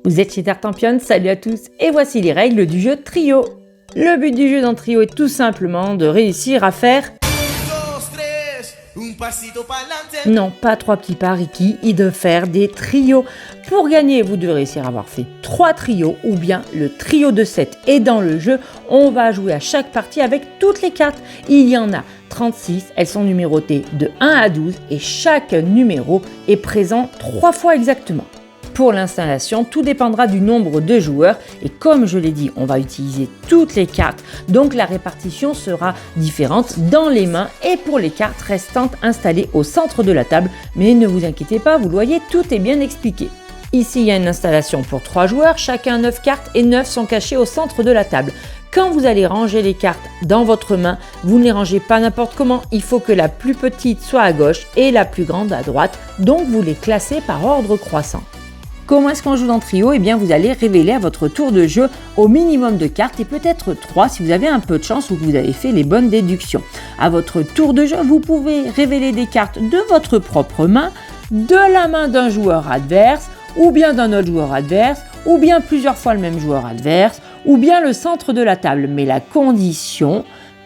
Vous êtes chez Tartampion, salut à tous, et voici les règles du jeu Trio. Le but du jeu dans Trio est tout simplement de réussir à faire... Non, pas 3 petits pas, Ricky, et de faire des trios. Pour gagner, vous devez réussir à avoir fait 3 trios, ou bien le trio de 7. Et dans le jeu, on va jouer à chaque partie avec toutes les cartes. Il y en a 36, elles sont numérotées de 1 à 12, et chaque numéro est présent 3 fois exactement. Pour l'installation, tout dépendra du nombre de joueurs et comme je l'ai dit, on va utiliser toutes les cartes, donc la répartition sera différente dans les mains et pour les cartes restantes installées au centre de la table. Mais ne vous inquiétez pas, vous le voyez, tout est bien expliqué. Ici, il y a une installation pour 3 joueurs, chacun 9 cartes et 9 sont cachées au centre de la table. Quand vous allez ranger les cartes dans votre main, vous ne les rangez pas n'importe comment, il faut que la plus petite soit à gauche et la plus grande à droite, donc vous les classez par ordre croissant. Comment est-ce qu'on joue dans Trio ? Eh bien, vous allez révéler à votre tour de jeu au minimum de cartes et peut-être 3 si vous avez un peu de chance ou que vous avez fait les bonnes déductions. À votre tour de jeu, vous pouvez révéler des cartes de votre propre main, de la main d'un joueur adverse, ou bien d'un autre joueur adverse, ou bien plusieurs fois le même joueur adverse, ou bien le centre de la table. Mais la condition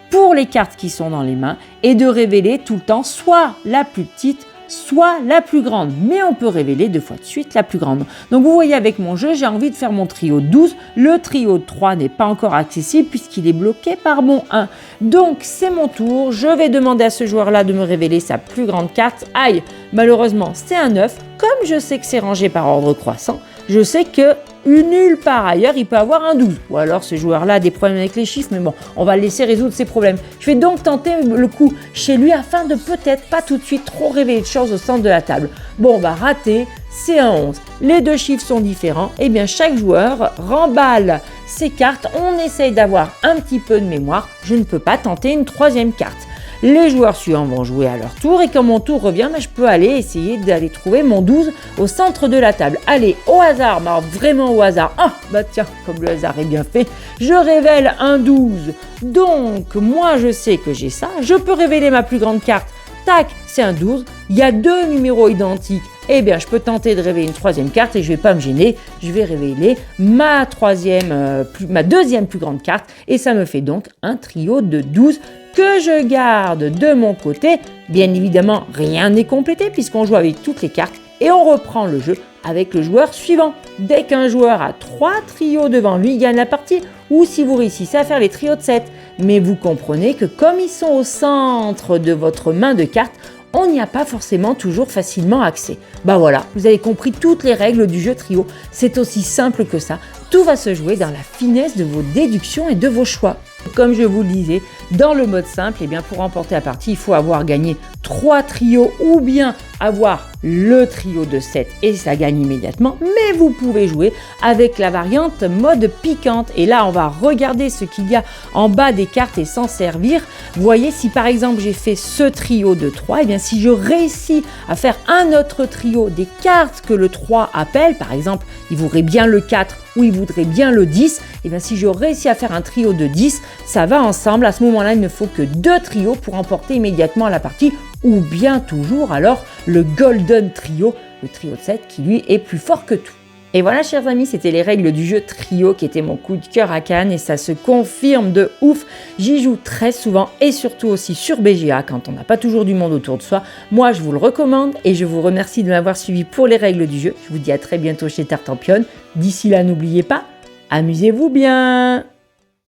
pour les cartes qui sont dans les mains est de révéler tout le temps soit la plus petite, soit la plus grande, mais on peut révéler 2 fois de suite la plus grande. Donc vous voyez avec mon jeu, j'ai envie de faire mon trio 12, le trio 3 n'est pas encore accessible puisqu'il est bloqué par mon 1. Donc c'est mon tour, je vais demander à ce joueur-là de me révéler sa plus grande carte. Aïe, malheureusement c'est un 9, comme je sais que c'est rangé par ordre croissant, je sais que nulle part ailleurs, il peut avoir un 12. Ou alors ce joueur-là a des problèmes avec les chiffres, mais bon, on va le laisser résoudre ses problèmes. Je vais donc tenter le coup chez lui afin de peut-être pas tout de suite trop révéler de choses au centre de la table. Bon, bah raté, c'est un 11. Les 2 chiffres sont différents. Eh bien, chaque joueur remballe ses cartes. On essaye d'avoir un petit peu de mémoire. Je ne peux pas tenter une 3e carte. Les joueurs suivants vont jouer à leur tour et quand mon tour revient, je peux aller essayer d'aller trouver mon 12 au centre de la table. Allez, au hasard, mais alors vraiment au hasard. Ah, bah tiens, comme le hasard est bien fait, je révèle un 12. Donc, moi je sais que j'ai ça, je peux révéler ma plus grande carte. Tac, c'est un 12, il y a 2 numéros identiques. Eh bien, je peux tenter de révéler une 3e carte et je ne vais pas me gêner. Je vais révéler ma 2e plus grande carte et ça me fait donc un trio de 12 que je garde de mon côté. Bien évidemment, rien n'est complété puisqu'on joue avec toutes les cartes et on reprend le jeu avec le joueur suivant. Dès qu'un joueur a 3 trios devant lui, il gagne la partie ou si vous réussissez à faire les trios de 7. Mais vous comprenez que comme ils sont au centre de votre main de cartes, on n'y a pas forcément toujours facilement accès. Bah voilà, vous avez compris toutes les règles du jeu Trio. C'est aussi simple que ça. Tout va se jouer dans la finesse de vos déductions et de vos choix. Comme je vous le disais, dans le mode simple, eh bien pour remporter la partie, il faut avoir gagné 3 trios ou bien avoir le trio de 7 et ça gagne immédiatement. Mais vous pouvez jouer avec la variante mode piquante. Et là, on va regarder ce qu'il y a en bas des cartes et s'en servir. Vous voyez, si par exemple j'ai fait ce trio de 3, eh bien si je réussis à faire un autre trio des cartes que le 3 appelle, par exemple, il voudrait bien le 4 ou il voudrait bien le 10, et bien si je réussis à faire un trio de 10, ça va ensemble. À ce moment-là, il ne faut que 2 trios pour remporter immédiatement la partie, ou bien toujours alors le Golden Trio, le trio de 7 qui lui est plus fort que tout. Et voilà chers amis, c'était les règles du jeu Trio qui était mon coup de cœur à Cannes et ça se confirme de ouf. J'y joue très souvent et surtout aussi sur BGA quand on n'a pas toujours du monde autour de soi. Moi je vous le recommande et je vous remercie de m'avoir suivi pour les règles du jeu. Je vous dis à très bientôt chez Tartampion. D'ici là n'oubliez pas, amusez-vous bien.